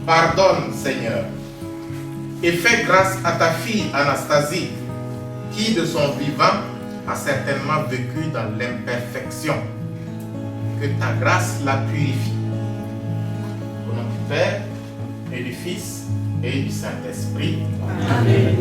Pardonne, Seigneur, et fais grâce à ta fille Anastasie, qui de son vivant a certainement vécu dans l'imperfection. Que ta grâce la purifie. Au nom du Père, et du Fils, et du Saint-Esprit. Amen.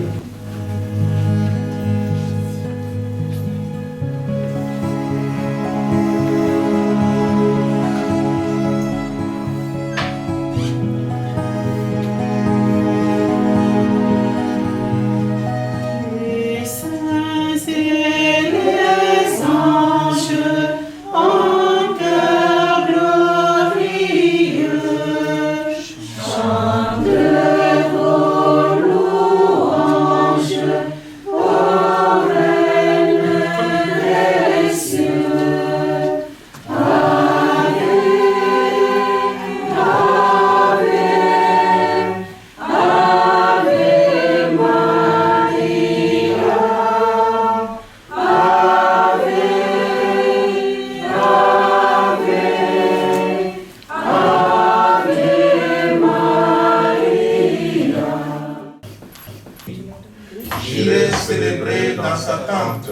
J'irai célébrer dans sa tente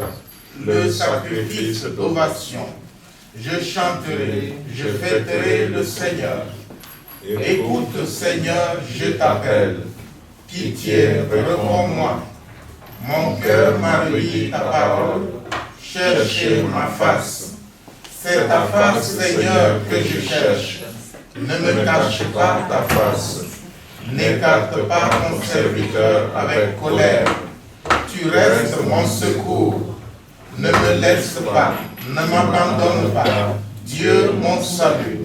le sacrifice d'ovation. Je chanterai, je fêterai le Seigneur. Écoute, Seigneur, je t'appelle. Pitié, réponds-moi. Mon cœur m'a remis ta parole. Cherchez ma face. C'est ta face, Seigneur, que je cherche. Ne me cache pas ta face. N'écarte pas ton serviteur avec colère. Tu restes mon secours. Ne me laisse pas, ne m'abandonne pas. Dieu, mon salut.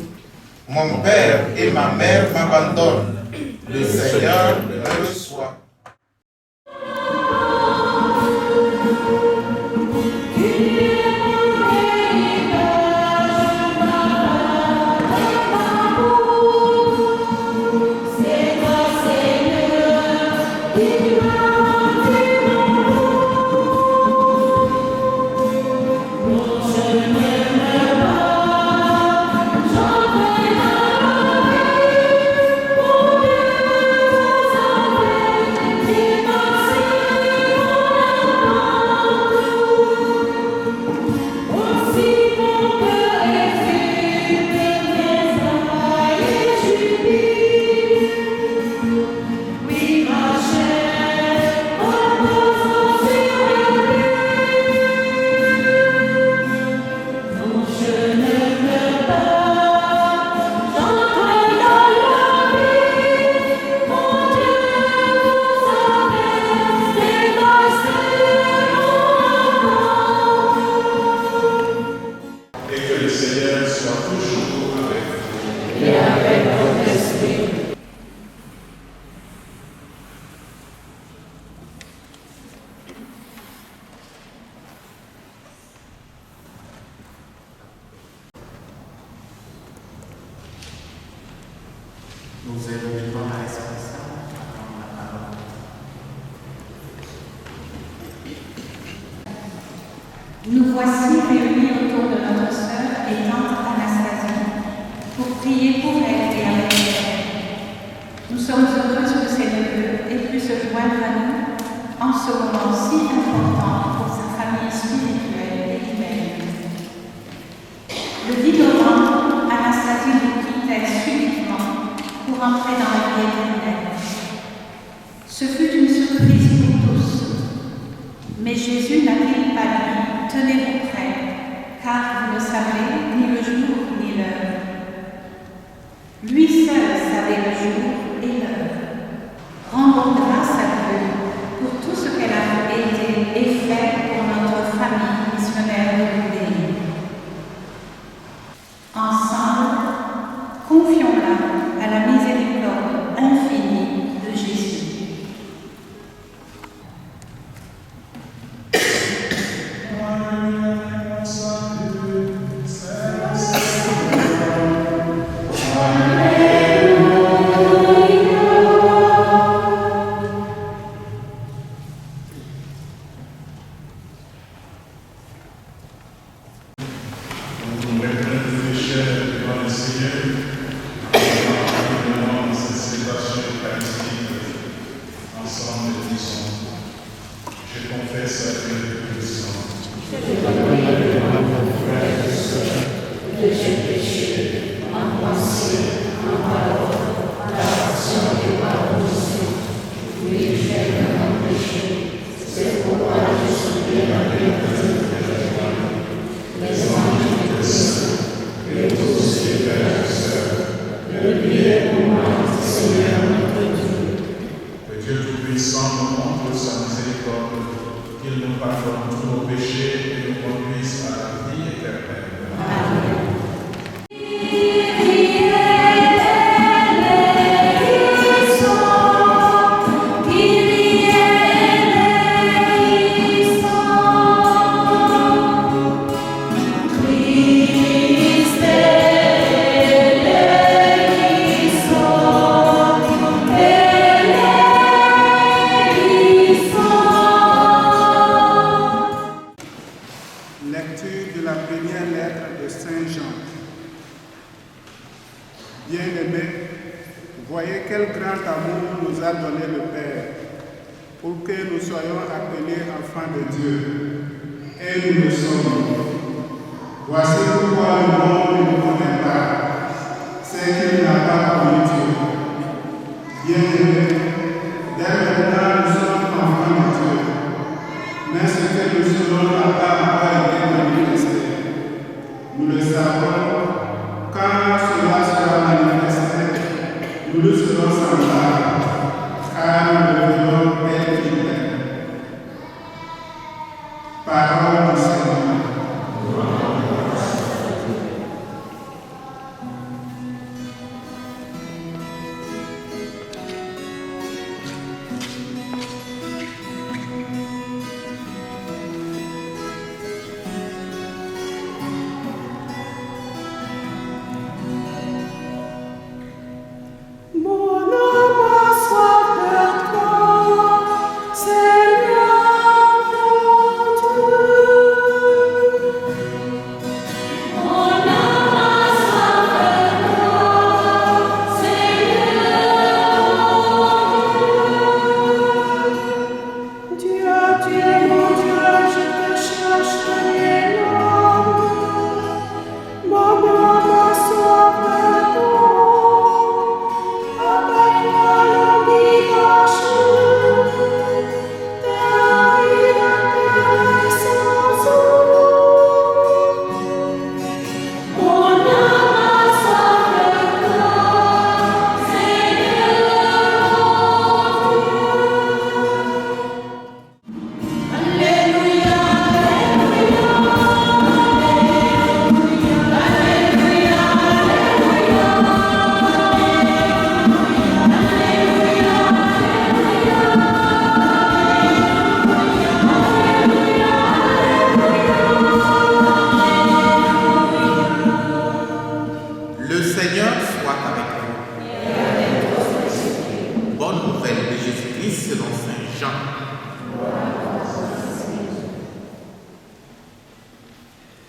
Mon père et ma mère m'abandonnent. Le Seigneur me reçoit. Nous invitons la responsable à prendre la parole. Nous voici réunis autour de notre sœur et tante Anastasie pour prier pour elle et avec elle. Nous sommes heureuses que ses neveux aient pu se joindre à nous en ce moment si important pour sa famille spirituelle et humaine. Le 10 novembre, Anastasie nous quittait subitement pour entrer dans la vie éternelle. Ce fut une surprise pour tous. Mais Jésus n'a-t-il pas dit « Tenez-vous prêts, car vous ne savez ni le jour ni l'heure ». Lui seul savait le jour et l'heure. Rendons grâce à Dieu pour tout ce qu'elle a été et fait pour notre famille missionnaire de l'UDI. Ensemble, confions-la à la miséricorde infinie de Jésus. Seigneur, devant le Seigneur, dans le nom de ce célébration eucharistique, ensemble disons, je confesse à Dieu que le sang. J'ai péché en pensée, en parole, en action et par omission. Oui, j'ai vraiment péché. C'est pourquoi je supplie la bénédiction de les anges et les saints, et tous les frères et sœurs, de prier pour moi, Seigneur notre Dieu. Que Dieu Tout-Puissant nous montre sa miséricorde, qu'il nous pardonne tous nos péchés et nous conduise à la vie éternelle. Amen. Lecture de la première lettre de Saint Jean. Bien-aimés, voyez quel grand amour nous a donné le Père, pour que nous soyons appelés enfants de Dieu. Et nous le sommes. Voici pourquoi le monde ne nous connaît pas, c'est qu'il n'a pas connu Dieu. Bien-aimés, dès maintenant nous sommes enfants de Dieu, mais ce que nous serons n'a pas encore été manifesté. Nous le savons, quand cela sera manifesté, nous le serons semblables, car nous le verrons tel qu'il est. Parole du Seigneur.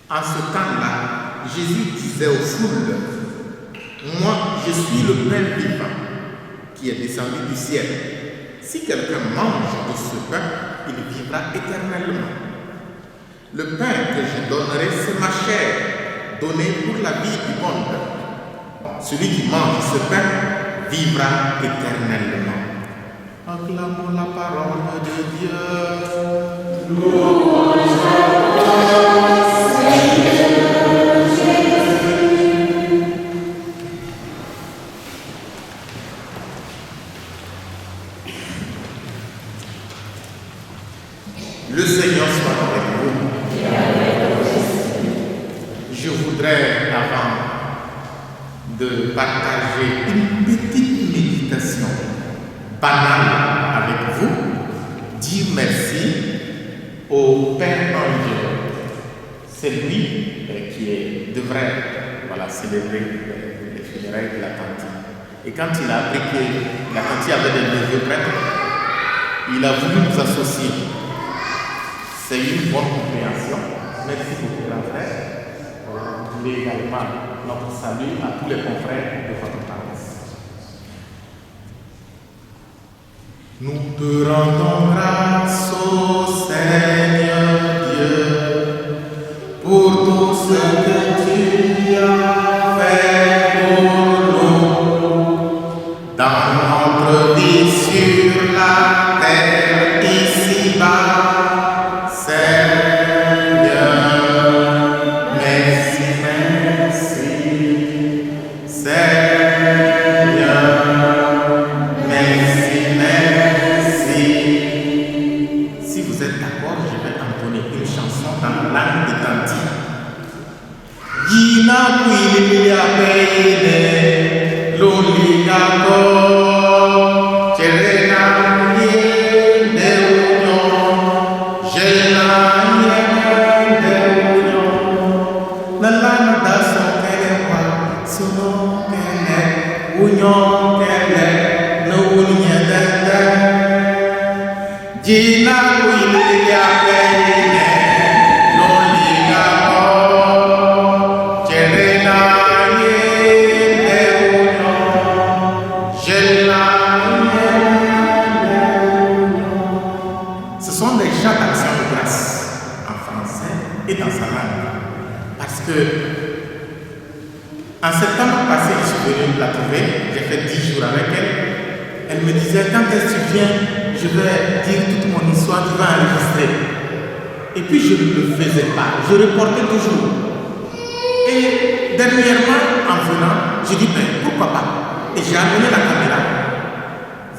En ce temps-là, Jésus disait aux foules, « Moi, je suis le pain vivant qui est descendu du ciel. Si quelqu'un mange de ce pain, il vivra éternellement. Le pain que je donnerai, c'est ma chair, donnée pour la vie du monde. Celui qui mange ce pain vivra éternellement. » Acclamons la parole de Dieu. Louange à toi, Seigneur Jésus. Le Seigneur soit avec vous. Je voudrais, avant de partager une petite méditation banale avec vous, dire merci au Père Angèle. C'est lui qui devrait célébrer les funérailles de la tante. Et quand il a appris que la tante avait des neveux prêtres, il a voulu nous associer. C'est une bonne compréhension. Merci beaucoup, grand frère. Vous voulez également notre salut à tous les confrères de votre paroisse. Nous te rendons grâce, ô Seigneur Dieu, pour tout ce que tu as fait pour nous dans notre vie sur la terre ici-bas. Seigneur, merci, merci. Seigneur, merci, merci. Si vous êtes d'accord, je vais entonner une chanson dans la langue de Tanti. Gina Quillia Peine, Loligato, Cerena Neuno, Gela Neuno, Nalanda Sokewa, Sono Kele, Union Kele, no Union Gina Quillia Peine, Loligato, Cerena Neuno, Gela. Ce sont des chants d'action de grâce en français et dans sa langue. Parce que en septembre passé, je suis venu la trouver, j'ai fait 10 jours avec elle. Elle me disait, quand est-ce que tu viens, je vais dire toute mon histoire, tu vas enregistrer. Et puis je ne le faisais pas, je reportais toujours. Et dernièrement, en venant, j'ai dit, ben, pourquoi pas. Et j'ai amené la caméra.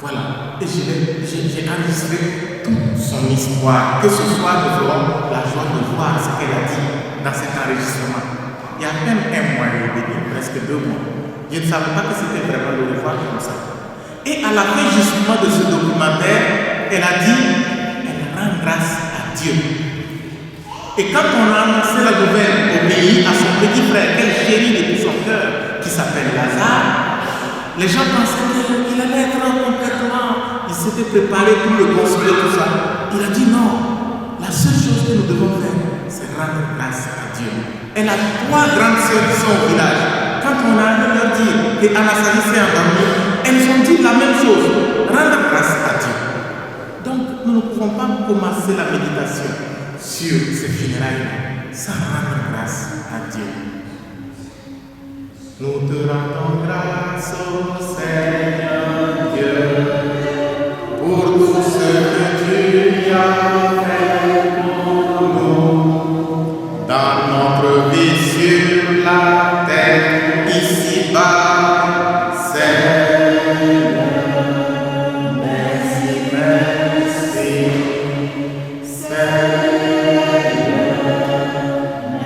Voilà. Et j'ai enregistré toute son histoire. Que ce soit, nous aurons la joie de voir ce qu'elle a dit dans cet enregistrement. Il y a même un mois et demi, presque 2 mois. Je ne savais pas que c'était vraiment le revoir comme ça. Et à la fin justement de ce documentaire, elle a dit, elle rend grâce à Dieu. Et quand on a annoncé la nouvelle au pays, à son petit frère, qu'elle chérit depuis son cœur, qui s'appelle Lazare, les gens pensaient qu'il allait être complètement, il s'était préparé pour le consoler, tout ça. Il a dit non, la seule chose que nous devons faire, c'est rendre grâce à Dieu. Elle a 3 grandes sœurs qui sont au village. Quand on a allé leur dire que Anastasie s'est endormie, elles ont dit la même chose, rendre grâce à Dieu. Donc nous ne pouvons pas commencer la méditation sur ces funérailles sans rendre grâce à Dieu. Nous te rendons grâce, ô Seigneur Dieu, pour tout ce que tu as fait pour nous dans notre vie sur la terre ici-bas. Seigneur, merci, merci. Seigneur,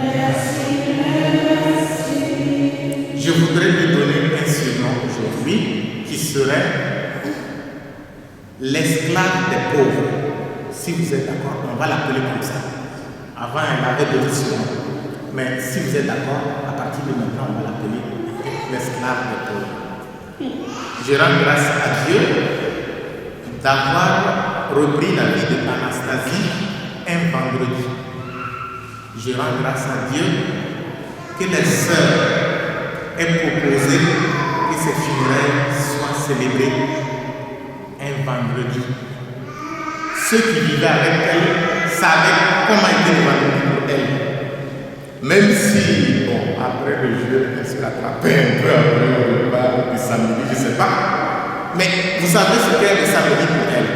merci, merci. Je voudrais lui donner un surnom aujourd'hui qui serait l'esclave des pauvres. Si vous êtes d'accord, on va l'appeler comme ça. Avant, elle avait d'autres surnoms. Mais si vous êtes d'accord, à partir de maintenant, on va l'appeler l'esclave des pauvres. Je rends grâce à Dieu d'avoir repris la vie de Anastasie un vendredi. Je rends grâce à Dieu que les sœurs aient proposé que ces funérailles soient célébrées un vendredi. Ceux qui vivaient avec elle savaient comment était le vendredi pour elle. Même si, bon, après le jeu, elle se rattrapait un peu après le repas du samedi, je ne sais pas. Mais vous savez ce qu'est le samedi pour elle.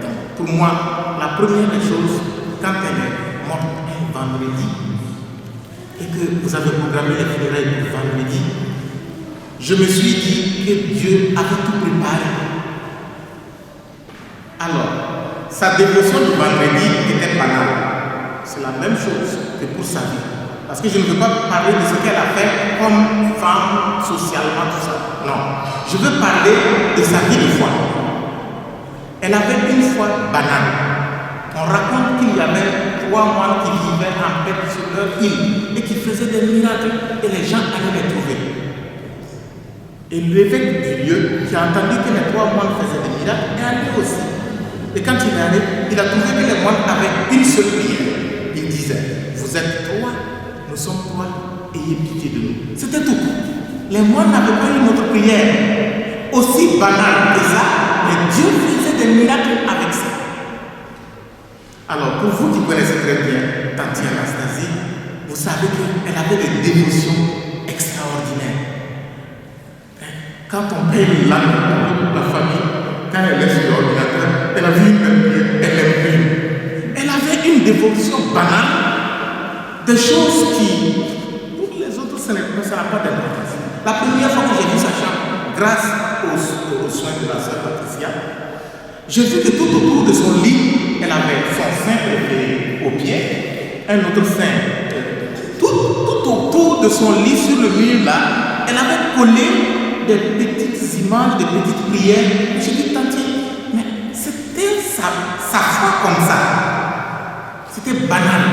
Donc, pour moi, la première des choses, quand elle est morte un vendredi, et que vous avez programmé les funérailles pour vendredi, je me suis dit que Dieu avait tout préparé. Alors, sa dévotion du vendredi était banale. C'est la même chose que pour sa vie. Parce que je ne veux pas parler de ce qu'elle a fait comme femme, socialement, tout ça. Non. Je veux parler de sa vie de foi. Elle avait une foi banale. On raconte qu'il y avait 3 mois qui vivaient en paix sur leur île et qui faisaient des miracles et les gens allaient les trouver. Et l'évêque du lieu, qui a entendu que les 3 mois faisaient des miracles, est allé aussi. Et quand il est allé, il a trouvé que les moines avaient une seule prière. Il disait, vous êtes 3, nous sommes 3, ayez pitié de nous. C'était tout. Les moines n'avaient pas une autre prière aussi banale que ça, mais Dieu faisait des miracles avec ça. Alors, pour vous qui connaissez très bien Tante Anastasie, vous savez qu'elle avait des dévotions extraordinaires. Quand on paye la famille, quand elle est sur l'ordinateur, elle a vu une belle prière, elle aime plus. Elle avait une dévotion banale, des choses qui, pour les autres, ça n'a pas d'importance. La première fois que j'ai vu sa chambre, grâce aux soins de la sœur Patricia, j'ai vu que tout autour de son lit, elle avait son sein préféré au pied, un autre sein. Tout autour de son lit, sur le mur là, elle avait collé des petites images, des petites prières. J'ai dit, tante, mais c'était sa foi comme ça. C'était banal,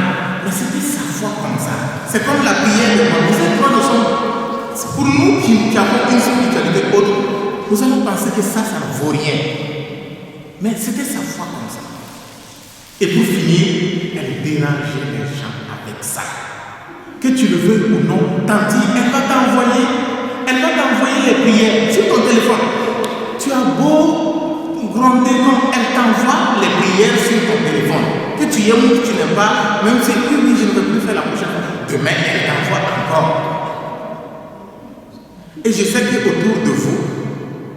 mais c'était sa foi comme ça. C'est comme la prière de Moïse. Pour nous qui avons une spiritualité autre, nous allons penser que ça ne vaut rien. Mais c'était sa foi comme ça. Et pour finir, elle dérangeait les gens avec ça. Que tu le veux ou non, tante, elle va t'envoyer les prières sur ton téléphone. Tu as beau gronder comme elle t'envoie les prières sur ton téléphone. Que tu aimes ou que tu n'aimes pas, même si oui, je ne veux plus faire la prochaine fois. Demain, elle t'envoie encore. Et je sais qu'autour de vous,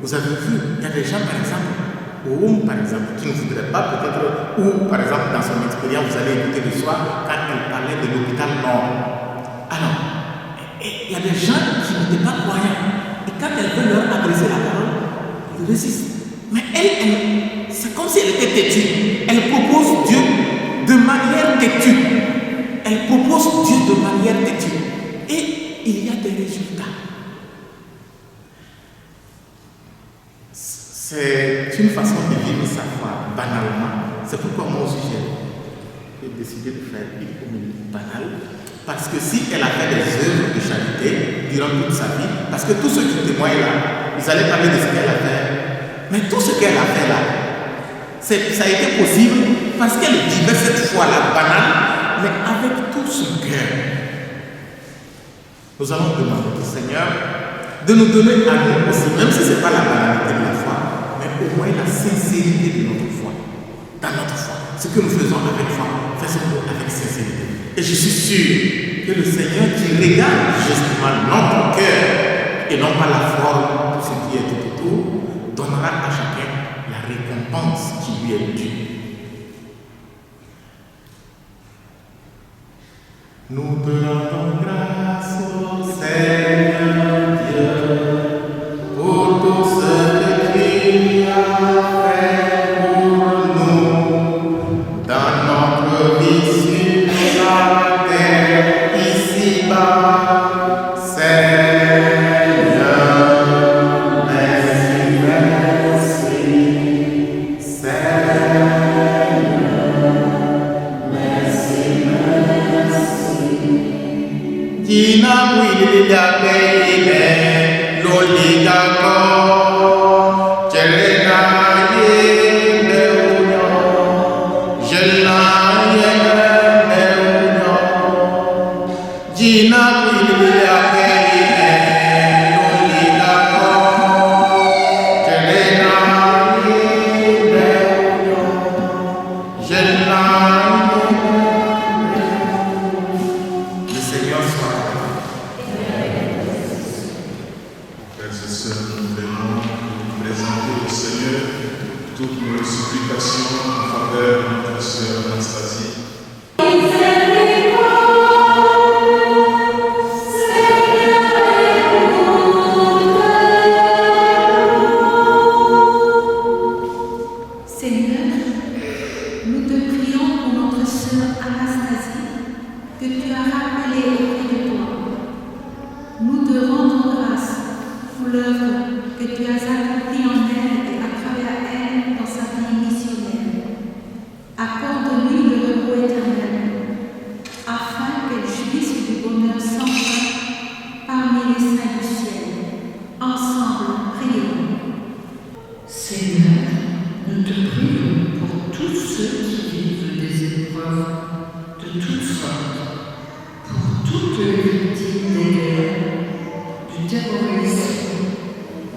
vous avez vu, il y a des gens par exemple, par exemple, qui ne voudraient pas peut-être, ou par exemple dans son expérience, vous allez écouter le soir quand elle parlait de l'hôpital Nord. Alors, il y a des gens qui n'étaient pas croyants. Et quand elle veut leur adresser la parole, ils résistent. Mais elle, c'est comme si elle était têtue. Elle propose Dieu de manière têtue. Elle propose Dieu de manière têtue. Et il y a des résultats. C'est une façon de vivre sa foi banalement. C'est pourquoi moi aussi j'ai décidé de faire une homélie banale. Parce que si elle a fait des œuvres de charité durant toute sa vie, parce que tous ceux qui témoignent là, ils allaient parler de ce qu'elle a fait. Mais tout ce qu'elle a fait là, ça a été possible parce qu'elle vivait cette foi-là banale, mais avec tout son cœur. Nous allons demander au Seigneur de nous donner à nous aussi, même si ce n'est pas la banalité de la foi, mais au moins la sincérité de notre foi. Dans notre foi. Ce que nous faisons avec foi, faisons-le avec sincérité. Et je suis sûr que le Seigneur qui regarde justement notre cœur et non pas la forme de ce qui est tout autour, donnera à chacun la récompense qui lui est due. Nous te rendons grâce au Seigneur Dieu pour tout ce que tu as fait pour nous dans notre vie sur la terre ici-bas. Seigneur, merci, merci. Seigneur, merci, merci. Tina Willia Baby, Loliga.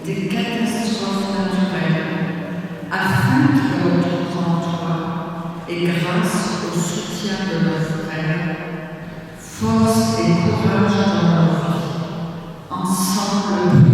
Des catastrophes naturelles, afin afin qu'ils retrouvent en toi, et grâce au soutien de leurs frères, force et courage dans leur vie. Ensemble,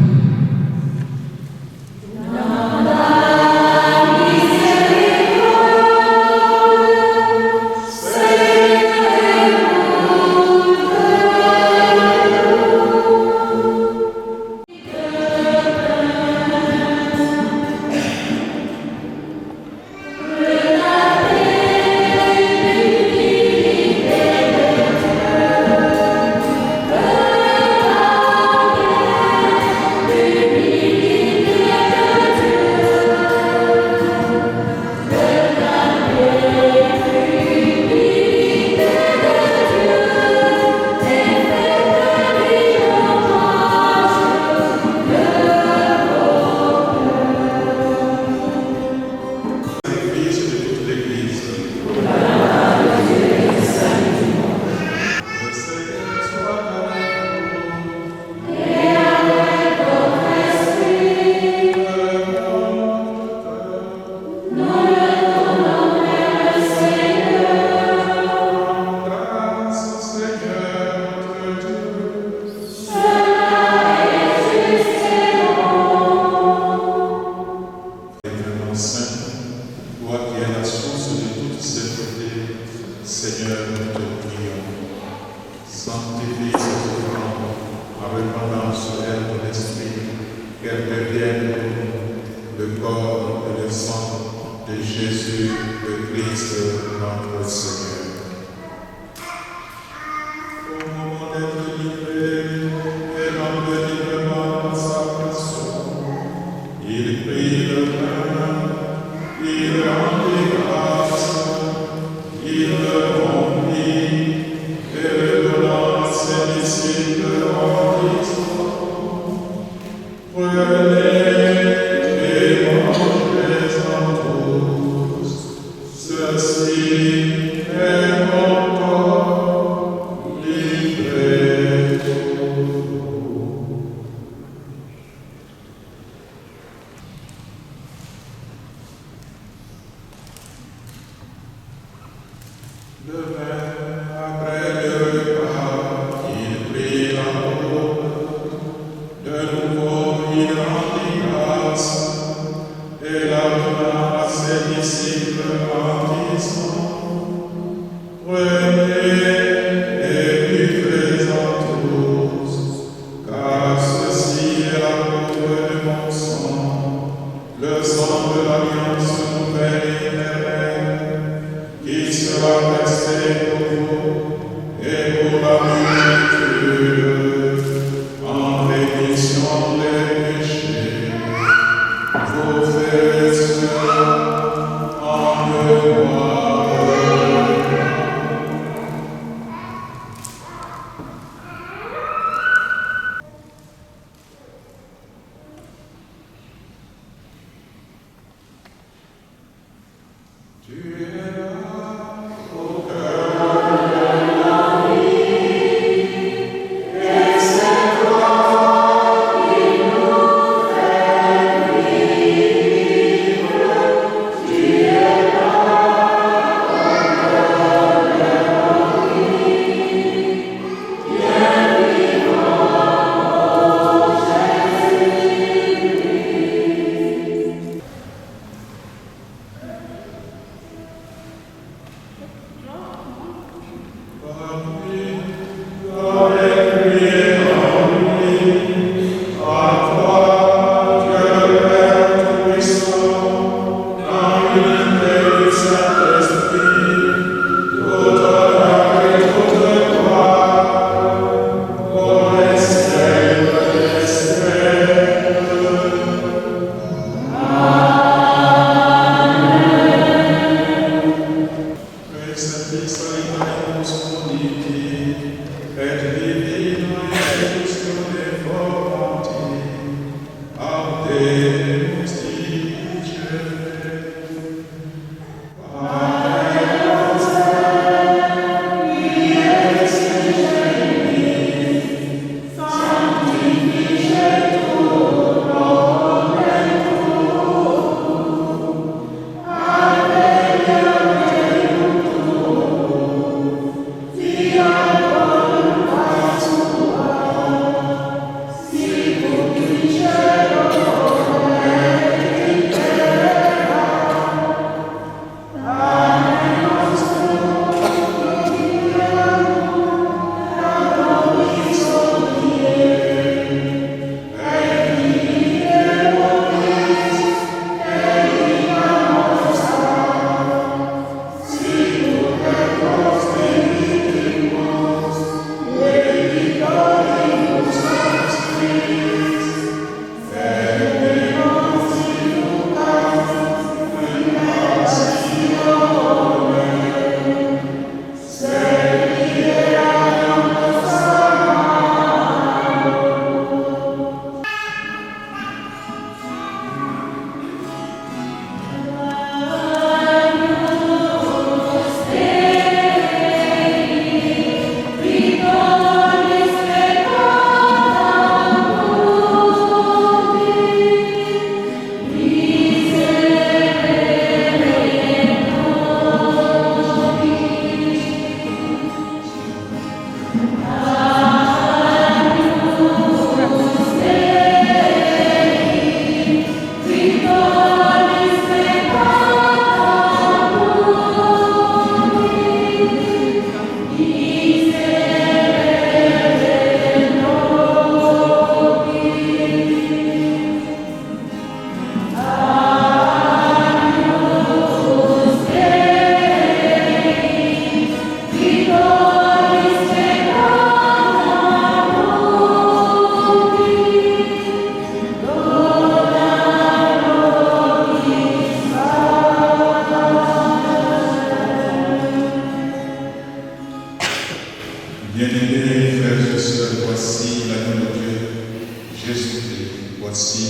Voici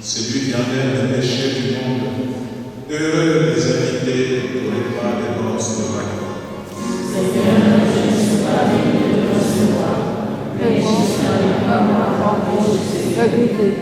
celui qui enlève les péchés du monde. Heureux les invités au repas des noces de Marie. Seigneur, je ne suis pas digne de recevoir, mais juste un pas moi rempli de Jésus.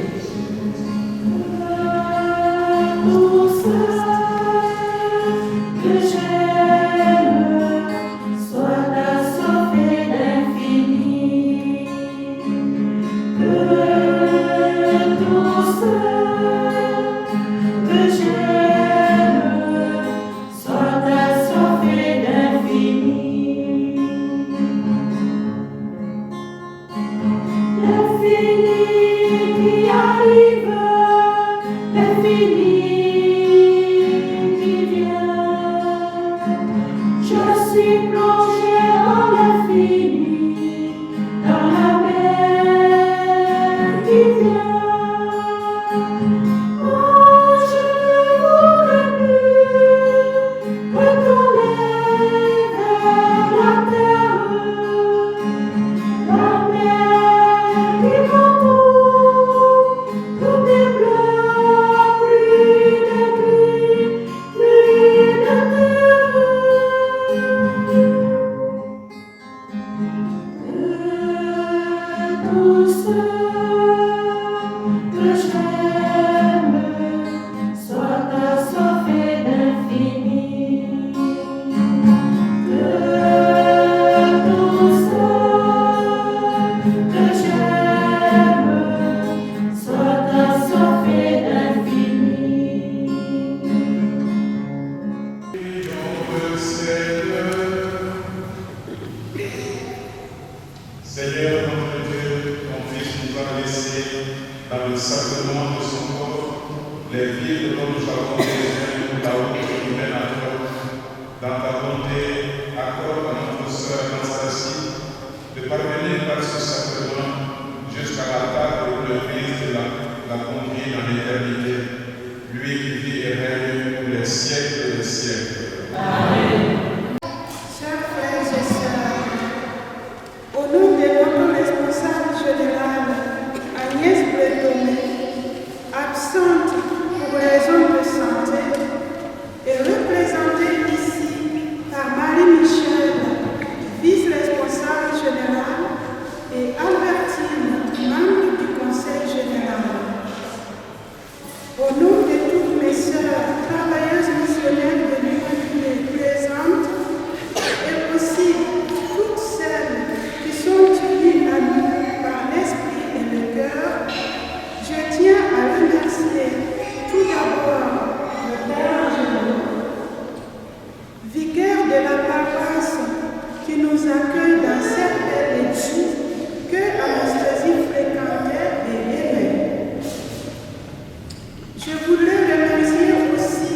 Seigneur notre Dieu, ton Fils nous a laissé dans le sacrement de son corps les vies dont nous avons besoin pour la route qui mène à toi. Dans ta bonté, accorde à notre sœur Anastasie de parvenir par ce sacrement jusqu'à la table où le Christ la conduit dans l'éternité, lui qui vit et règne pour les siècles des siècles. Amen. Chers frères et sœurs, au nom de notre responsable générale, Agnès Bretonnet, absente pour raison de santé, et représentée ici par Marie-Michel, vice-responsable générale, et Albertine, membre du conseil général. Au nom de toutes mes sœurs, travailleuses missionnaires de l'Humanité présentes, et aussi toutes celles qui sont unies à nous par l'esprit et le cœur, je tiens à remercier tout d'abord le Père Angelo, vicaire de la paroisse qui nous accueille dans cette belle église que Anastasie fréquentait et aimait. Je voudrais remercier aussi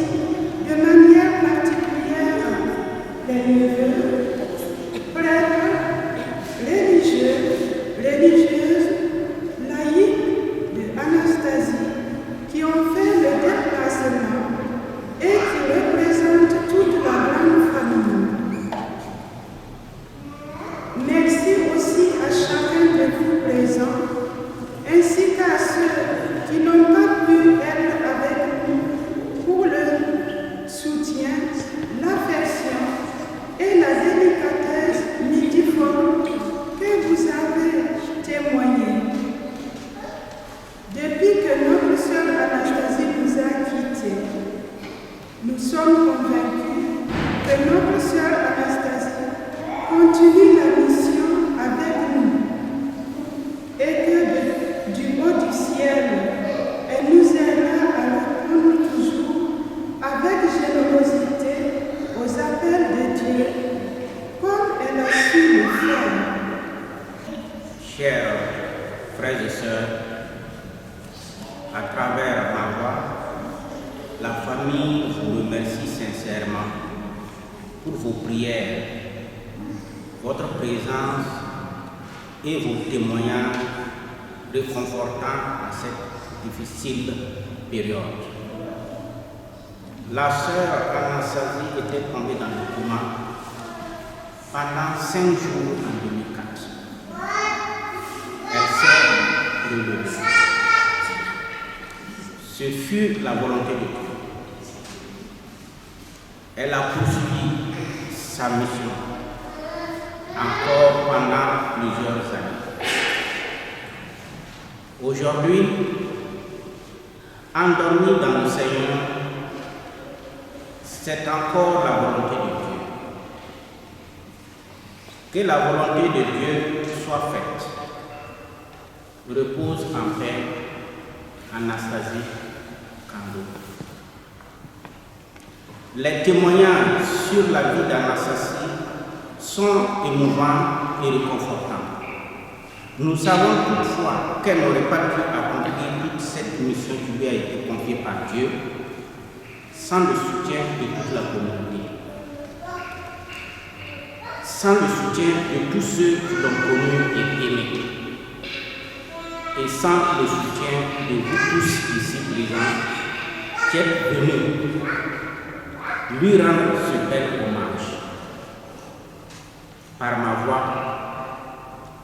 de manière particulière les neveux, prêtres, religieuses, laïcs de Anastasie qui ont fait le déplacement et qui représentent toute la grande famille. Merci aussi à chacun de vous présents, ainsi qu'à ceux qui n'ont pas pu être avec nous pour le soutien, l'affection et la délicatesse multiforme que vous avez témoigné. Depuis que notre sœur Anastasie nous a quittés, nous sommes convaincus que notre sœur Anastasie continue la mission avec nous et que du haut du ciel, elle nous aidera à répondre toujours avec générosité aux appels de Dieu, comme elle a su le faire. Chers frères et sœurs, à travers ma voix, la famille vous remercie sincèrement pour vos prières, votre présence et vos témoignages réconfortants à cette difficile période. La sœur Anastasie était tombée dans le coma pendant 5 jours en 2004. Elle s'est relevée. Ce fut la volonté de Dieu. Elle a poursuivi sa mission encore pendant plusieurs années. Aujourd'hui, endormi dans le Seigneur, c'est encore la volonté de Dieu. Que la volonté de Dieu soit faite. Repose en paix, Anastasie Kando. Les témoignages sur la vie d'Anastasie sont émouvants et réconfortants. Nous savons toutefois qu'elle n'aurait pas pu accomplir toute cette mission qui lui a été confiée par Dieu sans le soutien de toute la communauté, sans le soutien de tous ceux qui l'ont connue et aimée, et sans le soutien de vous tous ici présents qui êtes venus lui rendre ce bel hommage. Par ma voix,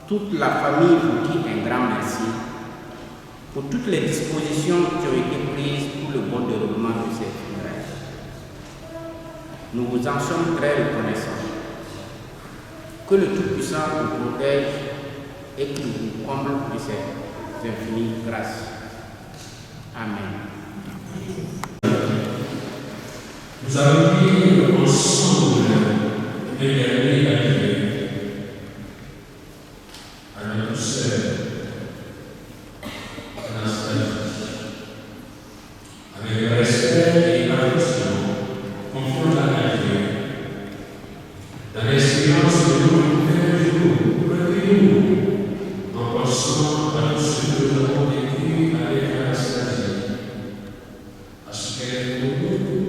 toute la famille vous dit un grand merci pour toutes les dispositions qui ont été prises pour le bon déroulement de ces funérailles. Nous vous en sommes très reconnaissants. Que le Tout-Puissant vous protège et qu'il vous comble de ses infinies grâces. Amen. Nous avons prié ensemble les derniers arrivés à notre sœur Anastasie, avec respect et affection, confiant à Dieu, dans l'espérance de nous un jour, recueillons-nous en pensant à tout ce que nous avons vécu avec Anastasie, à ce qu'elle est pour nous.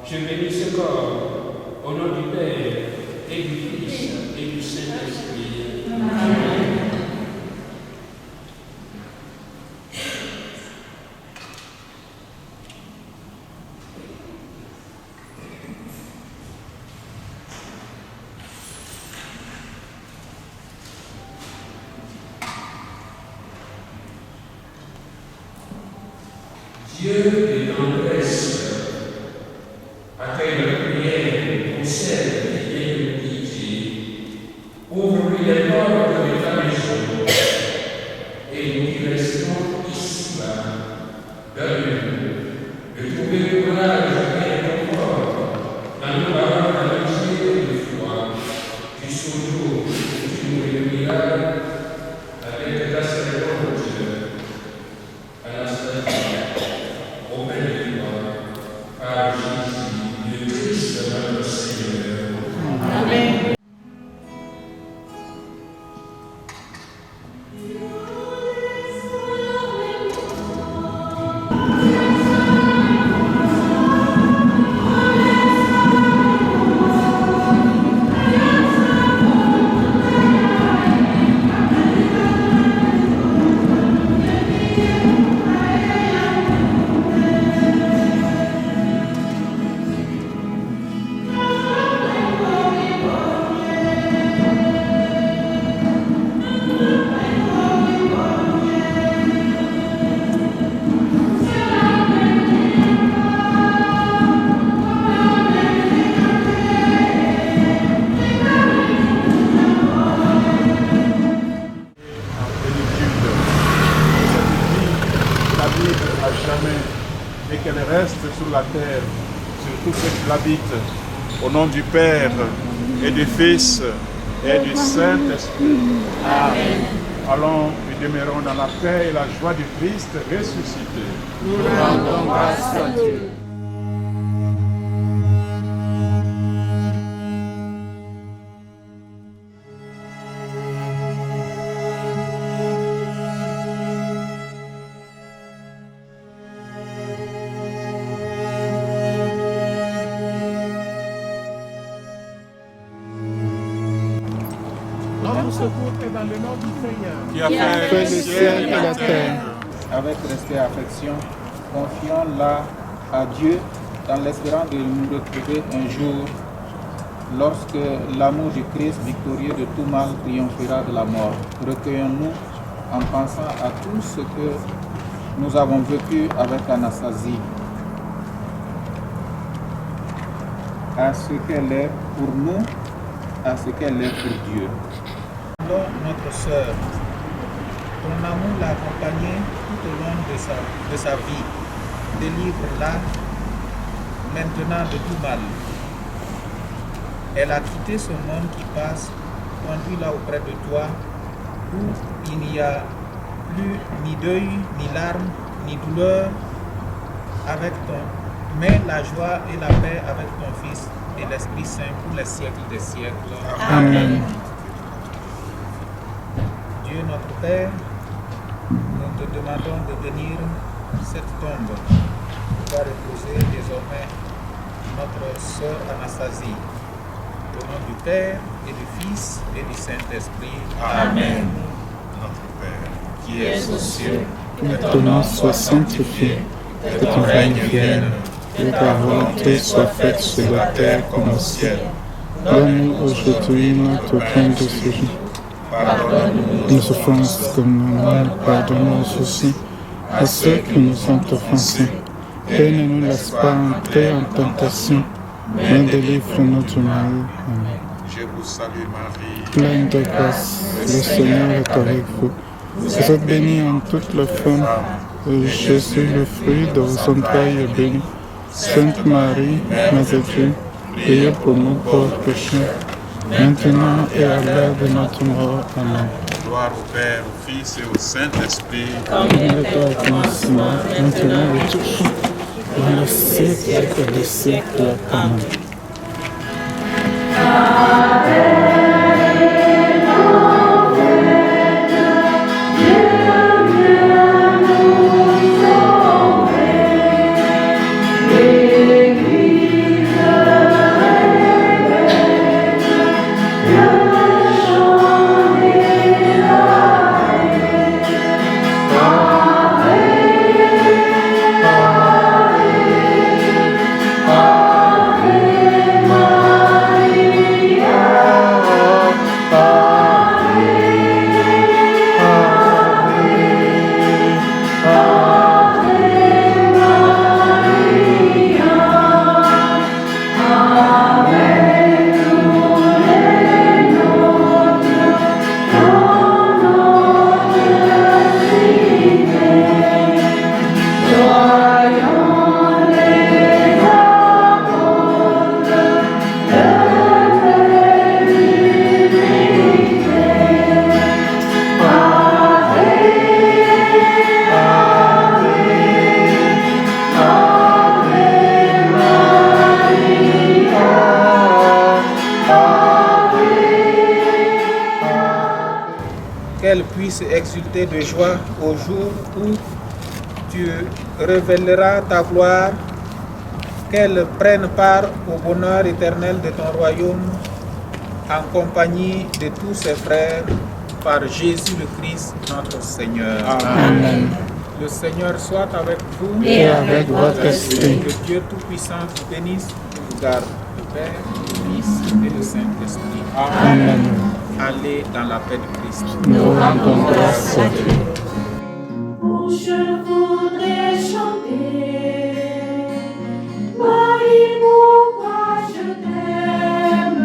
Je bénis ce corps au nom du Père et du Fils et du Saint-Esprit. Amen. Dieu est tendresse, accueille la prière pour celle qui vient de pitié, ouvre-lui les portes de ta maison, et nous qui restons ici-bas, donne-nous de trouver le courage et le confort dans nos paroles d'amitié et de foi, jusqu'au jour où tu nous réuniras avec ta servante vive à jamais et qu'elle reste sur la terre, sur tous ceux qui l'habitent. Au nom du Père et du Fils et du Saint-Esprit. Amen. Allons et demeurons dans la paix et la joie du Christ ressuscité. Nous rendons grâce à Dieu. Notre secours est dans le nom du Seigneur. Qui a fait le ciel et la terre. Avec respect et affection, confions-la à Dieu dans l'espérance de nous retrouver un jour lorsque l'amour du Christ victorieux de tout mal triomphera de la mort. Recueillons-nous en pensant à tout ce que nous avons vécu avec Anastasie, à ce qu'elle est pour nous, à ce qu'elle est pour Dieu. Notre sœur, ton amour l'a accompagnée tout au long de sa vie. Délivre-la maintenant de tout mal. Elle a quitté ce monde qui passe, conduis-la auprès de toi, où il n'y a plus ni deuil, ni larmes, ni douleur, mais la joie et la paix avec ton Fils et l'Esprit Saint pour les siècles des siècles. Amen. Dieu notre Père, nous te demandons de bénir cette tombe où va reposer désormais notre sœur Anastasie. Au nom du Père et du Fils et du Saint-Esprit. Amen. Notre Père, qui es aux cieux, Que ton nom soit sanctifié, que ton règne vienne, que ta volonté soit faite sur la terre comme au ciel. Donne-nous aujourd'hui notre pain de ce jour. pardonne-nous Nos offenses comme nous pardonnons aussi à ceux qui nous ont offensés. Et ne nous laisse pas entrer en tentation, mais délivre-nous du mal. Amen. Je vous salue Marie, Pleine de grâce, le Seigneur est avec vous. Vous êtes bénie en toutes les femmes, et Jésus, le fruit de vos entrailles, est béni. Sainte Marie, Mère de Dieu, priez pour nous pauvres pécheurs, maintenant et à l'heure de notre mort. Amen. gloire au Père, au Fils et au Saint-Esprit. Il est au commencement, maintenant et toujours, dans les siècles des siècles. Amen. Qu'elle puisse exulter de joie au jour où tu révéleras ta gloire, qu'elle prenne part au bonheur éternel de ton royaume en compagnie de tous ses frères par Jésus le Christ notre Seigneur. Amen. Le Seigneur soit avec vous Et avec votre esprit. Que Dieu Tout-Puissant vous bénisse et vous garde, le Père, le Fils et le Saint-Esprit. Amen. Allez dans la paix de Christ. Nous rendons grâce à Dieu. Oh, je voudrais chanter, Marie, pourquoi je t'aime,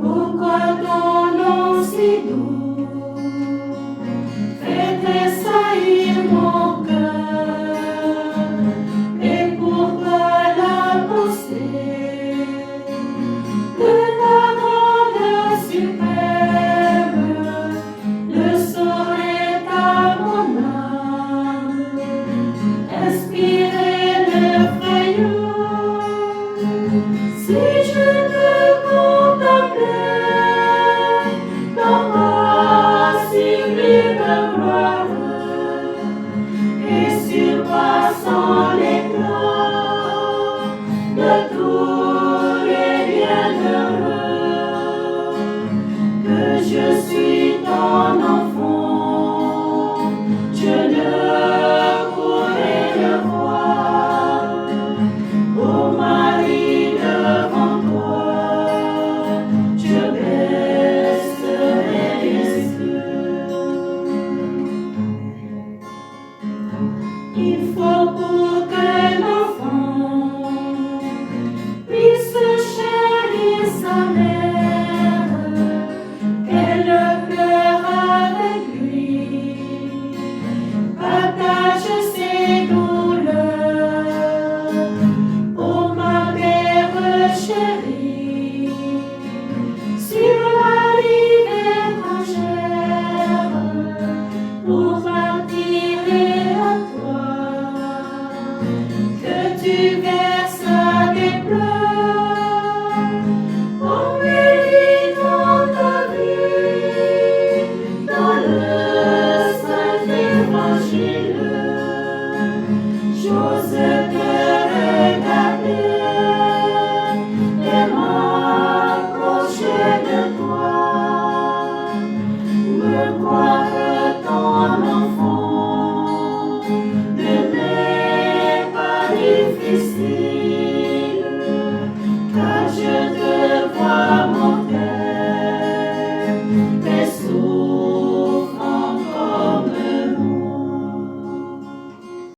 pourquoi ton nom si doux fait tressaillir mon cœur. il faut